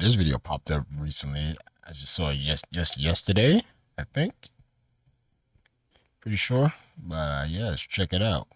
this video popped up recently. I just saw it just yesterday, I think. Pretty sure. But yeah, let's check it out.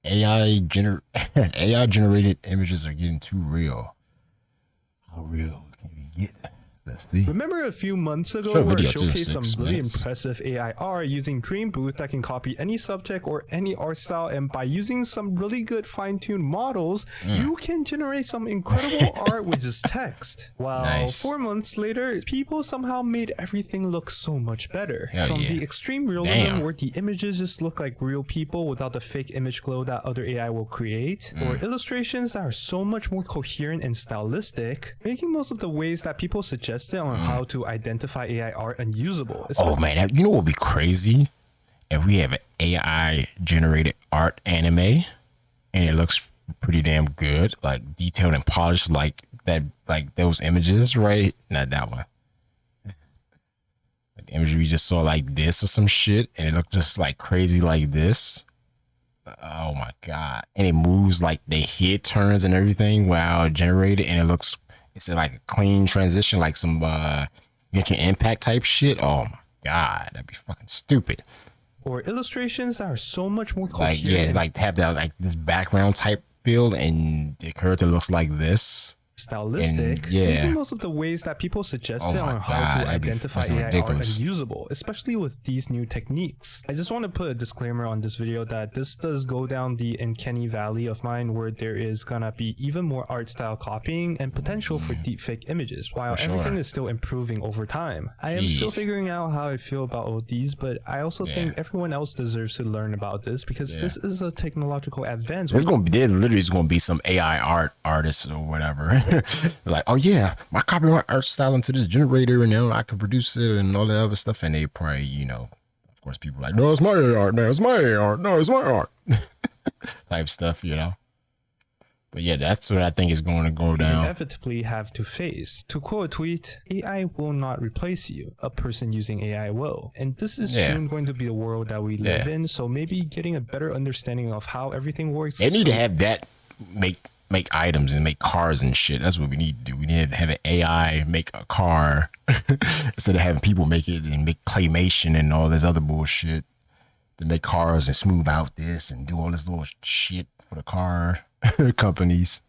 AI generated images are getting too real. How real can we get? Let's see. Remember a few months ago where I showcased some really impressive AI art using Dream Booth that can copy any subject or any art style, and by using some really good fine-tuned models, you can generate some incredible art with just text. Well, 4 months later, people somehow made everything look so much better. From the extreme realism where the images just look like real people without the fake image glow that other AI will create, or illustrations that are so much more coherent and stylistic, making most of the ways that people suggest on how to identify AI art unusable. Oh man, you know what would be crazy? If we have an AI generated art anime and it looks pretty damn good, like detailed and polished, like that, like those images, right? Not that one. Like the image we just saw like this or some shit, and it looked just like crazy like this. Oh my god. And it moves like the head turns and everything while generated, and it looks, it's like a clean transition, like some Genshin Impact type shit. Oh my god, that'd be fucking stupid. Or illustrations that are so much more coherent. Like yeah, like have that like this background type feel, and the character looks like this. Stylistic, making most of the ways that people suggested on how to identify AI art unusable, especially with these new techniques. I just want to put a disclaimer on this video that this does go down the uncanny valley of mine where there is gonna be even more art style copying and potential for deepfake images, while everything is still improving over time. I am still figuring out how I feel about all these, but I also think everyone else deserves to learn about this because this is a technological advance. There literally is going to be some AI artists or whatever. Like, oh yeah, I copy my art style into this generator and now I can produce it and all that other stuff. And they probably, you know, of course, people are like, no, it's my art, no, it's my art, no, it's my art, type stuff, you know. But yeah, that's what I think is going to go down. You inevitably have to face. To quote a tweet, AI will not replace you. A person using AI will. And this is soon going to be the world that we live in. So maybe getting a better understanding of how everything works. They need to have that make items and make cars and shit. That's what we need to do. We need to have an AI make a car instead of having people make it and make claymation and all this other bullshit to make cars and smooth out this and do all this little shit for the car companies.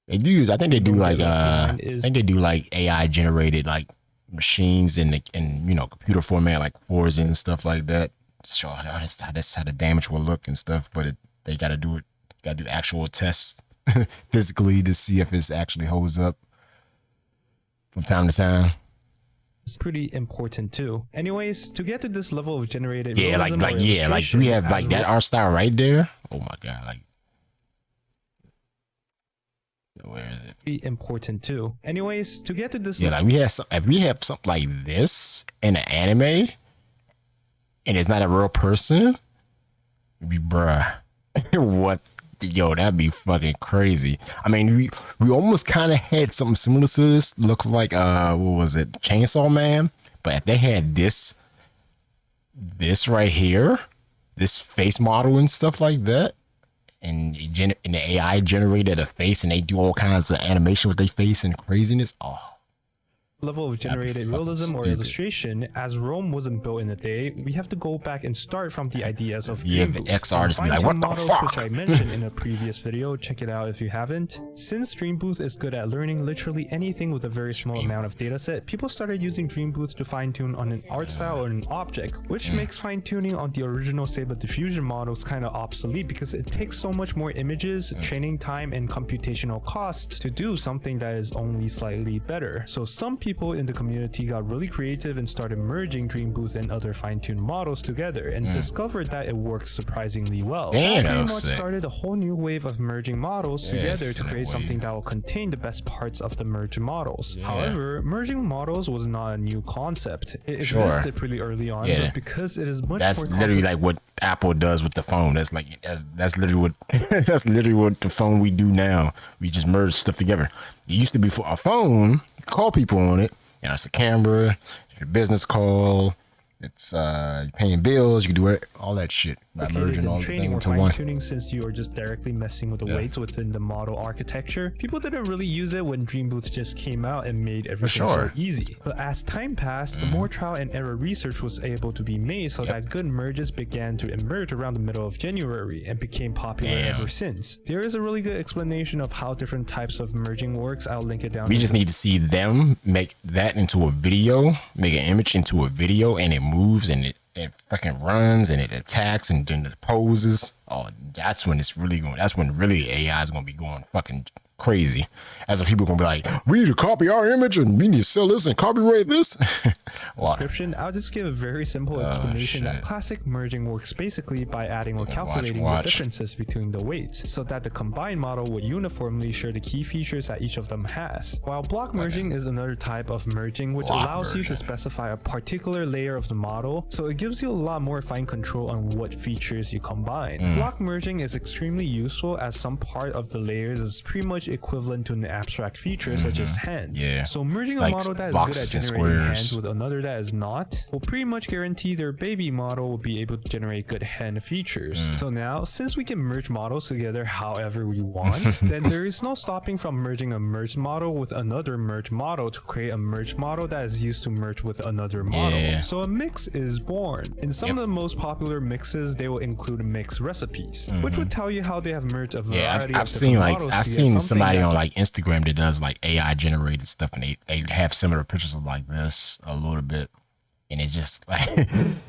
They do. I think they do like AI generated like machines and you know, computer format like Forza and stuff like that. So that's how the damage will look and stuff. But they got to do it. Got to do actual tests physically to see if it actually holds up from time to time. It's pretty important too. Anyways, to get to this level of generated like we have like that art style right there. Oh my god, like where is it? Pretty important too. Anyways, to get to this like if we have something like this in an anime and it's not a real person, it'd be bruh. What? Yo, that'd be fucking crazy. I mean, we almost kind of had something similar to this. Looks like what was it, Chainsaw Man? But if they had this right here, this face model and stuff like that, and the AI generated a face, and they do all kinds of animation with their face and craziness. Oh. Level of generated realism or illustration, as Rome wasn't built in a day, we have to go back and start from the ideas of the X artists be like, what the fuck? Which I mentioned in a previous video, check it out if you haven't. Since Dream Booth is good at learning literally anything with a very small amount of data set, people started using Dream Booth to fine-tune on an art style or an object, which makes fine-tuning on the original Stable Diffusion models kind of obsolete because it takes so much more images, training time, and computational cost to do something that is only slightly better. So some people in the community got really creative and started merging Dream Booth and other fine-tuned models together and discovered that it works surprisingly well. That pretty much started a whole new wave of merging models together to create something that will contain the best parts of the merged models. However, merging models was not a new concept. It existed pretty early on, but because it is much more literally like what Apple does with the phone. That's literally what that's literally what the phone we do now. We just merge stuff together. It used to be for a phone, you call people on it, and it's a camera, it's your business call, it's you're paying bills, you can do all that shit. by located merging in all training or into one. fine-tuning, since you are just directly messing with the weights within the model architecture. People didn't really use it when Dream Booth just came out and made everything so easy. But as time passed, the more trial and error research was able to be made, so that good merges began to emerge around the middle of January and became popular ever since. There is a really good explanation of how different types of merging works. I'll link it down. We just need to see them make that into a video, make an image into a video, and it moves and it fucking runs and it attacks and then it poses. Oh, that's when it's really going. That's when really AI is going to be going fucking crazy. That's when people are going to be like, we need to copy our image and we need to sell this and copyright this. Description, I'll just give a very simple explanation that classic merging works basically by adding or calculating the differences between the weights so that the combined model would uniformly share the key features that each of them has. While block merging is another type of merging which allows you to specify a particular layer of the model, so it gives you a lot more fine control on what features you combine. Block merging is extremely useful as some part of the layers is pretty much equivalent to an abstract feature such as hands. So merging a model that is good at generating hands with another that is not will pretty much guarantee their baby model will be able to generate good hand features. So now, since we can merge models together however we want, then there is no stopping from merging a merged model with another merged model to create a merged model that is used to merge with another model. So a mix is born. In some of the most popular mixes, they will include mix recipes, which would tell you how they have merged a variety of different models. I've seen somebody on like Instagram that does like AI generated stuff, and they have similar pictures of like this a little bit, and it just like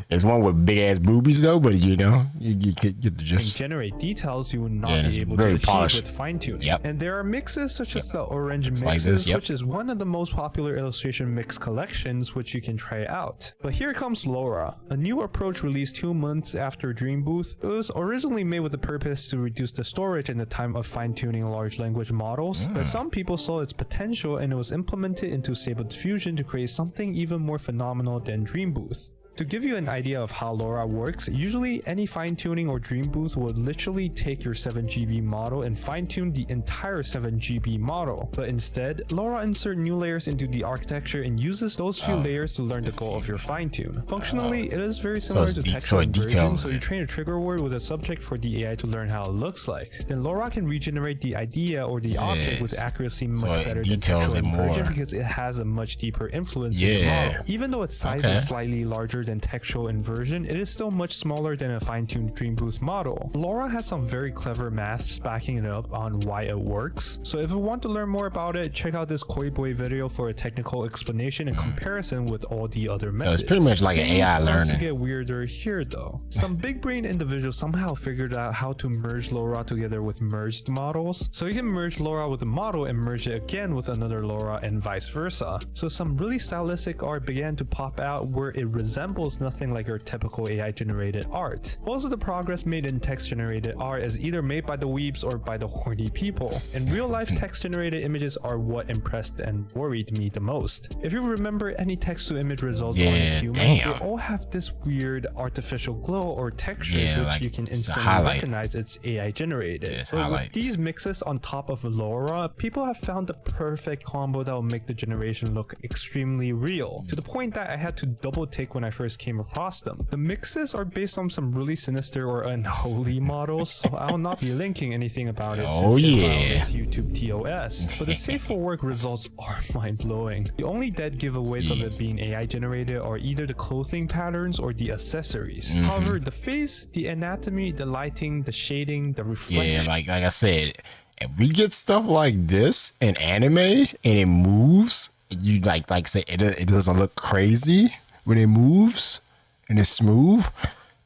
it's one with big ass boobies though, but you know you get the gist. And generate details you would not be able to achieve with fine tuning. And there are mixes such as the orange mixes, which is one of the most popular illustration mix collections which you can try out. But here comes LoRa, a new approach released 2 months after Dream Booth. It was originally made with the purpose to reduce the storage and the time of fine tuning large language models, but some people saw its potential and it was implemented into Stable Diffusion to create something even more phenomenal than Dream Booth. To give you an idea of how LoRa works, usually any fine-tuning or Dream Booth would literally take your 7GB model and fine-tune the entire 7GB model. But instead, LoRa insert new layers into the architecture and uses those few layers to learn the goal of your fine-tune. Functionally, it is very similar to text conversion, so you train a trigger word with a subject for the AI to learn how it looks like. Then LoRa can regenerate the idea or the object with accuracy much better than textual inversion because it has a much deeper influence in the model. Even though its size is slightly larger than textual inversion, it is still much smaller than a fine-tuned Dream Booth model. LoRa has some very clever maths backing it up on why it works, so if you want to learn more about it, check out this Koi Boy video for a technical explanation and comparison with all the other methods. So it's pretty much like an AI learning. To get weirder here though. Some big brain individuals somehow figured out how to merge LoRa together with merged models, so you can merge LoRa with a model and merge it again with another LoRa and vice versa. So some really stylistic art began to pop out where it resembles nothing like your typical AI generated art. Most of the progress made in text generated art is either made by the weebs or by the horny people. In real life, text generated images are what impressed and worried me the most. If you remember any text to image results on a human, they all have this weird artificial glow or textures which you can instantly recognize it's AI generated. But with these mixes on top of LoRa, people have found the perfect combo that will make the generation look extremely real, to the point that I had to double take when I first came across them. The mixes are based on some really sinister or unholy models, so I'll not be linking anything about it since it's YouTube TOS, but the safe for work results are mind-blowing. The only dead giveaways of it being AI generated are either the clothing patterns or the accessories. However, the face, the anatomy, the lighting, the shading, the reflection. Like I said, if we get stuff like this in anime and it moves, you like say it doesn't look crazy when it moves and it's smooth,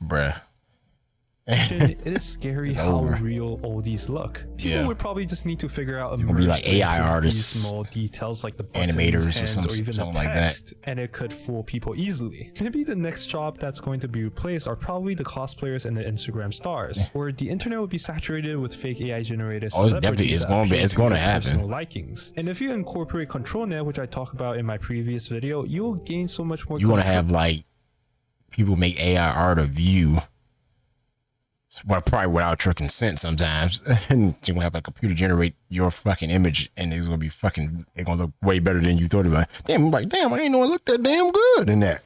bruh. It is scary how real all these look. People would probably just need to figure out a be like AI artists, small details like the buttons, animators, or even the something text, like that, and it could fool people easily. Maybe the next job that's going to be replaced are probably the cosplayers and the Instagram stars, where the internet would be saturated with fake AI generated celebrities. It's going to happen. Likings. And if you incorporate ControlNet, which I talked about in my previous video, you'll gain so much more. You want to have like people make AI art of you. Well, probably without your consent sometimes. And you're gonna have a computer generate your fucking image and it's gonna look way better than you thought about. Damn, I ain't know it looked that damn good in that.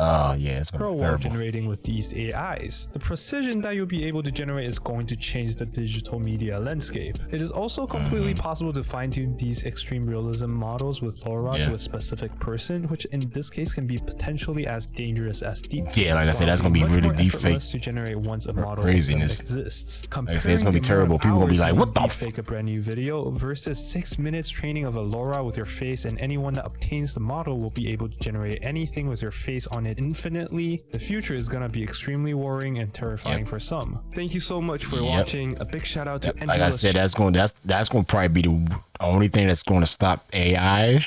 Oh yeah, it's gonna Pro be while terrible. generating with these AIs. The precision that you'll be able to generate is going to change the digital media landscape. It is also completely possible to fine-tune these extreme realism models with LoRa to a specific person, which in this case can be potentially as dangerous as deepfake. Yeah, like I said, that's gonna be really deep fake to generate once a model craziness. exists. Like I said, it's gonna be terrible. People gonna be like, "What the fake a brand new video versus 6 minutes training of a LoRa with your face, and anyone that obtains the model will be able to generate anything with your face on it infinitely. The future is gonna be extremely worrying and terrifying for some. Thank you so much for watching. A big shout out to like I said, that's gonna probably be the only thing that's going to stop AI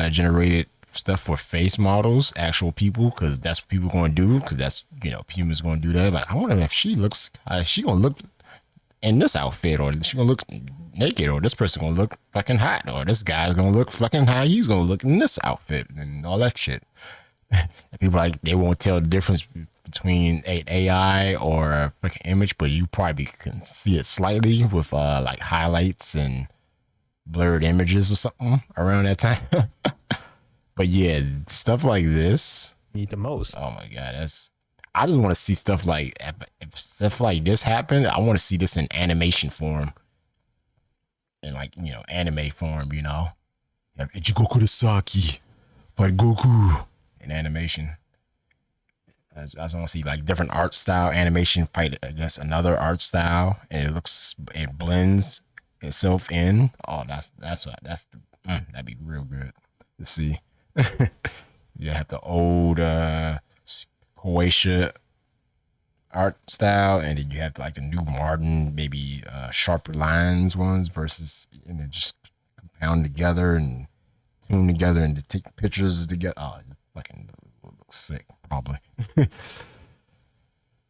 generated stuff for face models, actual people, because that's what people going to do. Because that's, you know, humans going to do that. But I wonder if she looks, she gonna look in this outfit, or she gonna look naked, or this person gonna look fucking hot, or this guy's gonna look fucking how he's gonna look in this outfit, and all that shit. People like, they won't tell the difference between an AI or a fucking image, but you probably can see it slightly with like highlights and blurred images or something around that time. But yeah, stuff like this need the most. Oh my god, I just want to see stuff like, if stuff like this happen, I want to see this in animation form, in, like, you know, anime form, you know. You have Ichigo Kurosaki fight Goku in animation. I just want to see like different art style animation fight against another art style, and it blends itself in. Oh, that'd be real good to see. You have the old Croatia art style, and then you have like the new modern, maybe sharper lines ones versus, and then just compound together and tune together and to take pictures together. Oh, it fucking looks sick, probably.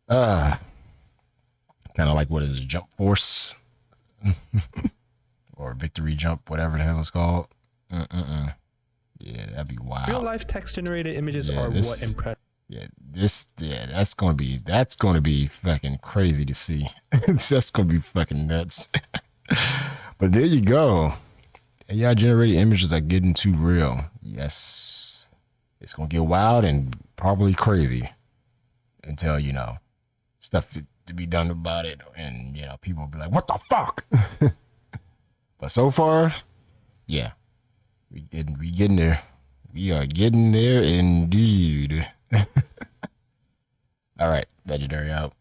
Kind of like, what is it, Jump Force or Victory Jump, whatever the hell it's called. Yeah, that'd be wild. Real life text generated images are what impress. That's gonna be fucking crazy to see. That's gonna be fucking nuts. But there you go. AI generated images are getting too real. Yes, it's gonna get wild and probably crazy until, you know, stuff to be done about it, and, you know, people will be like, "What the fuck?" But so far, yeah, we getting there. We are getting there indeed. All right, Legendary out.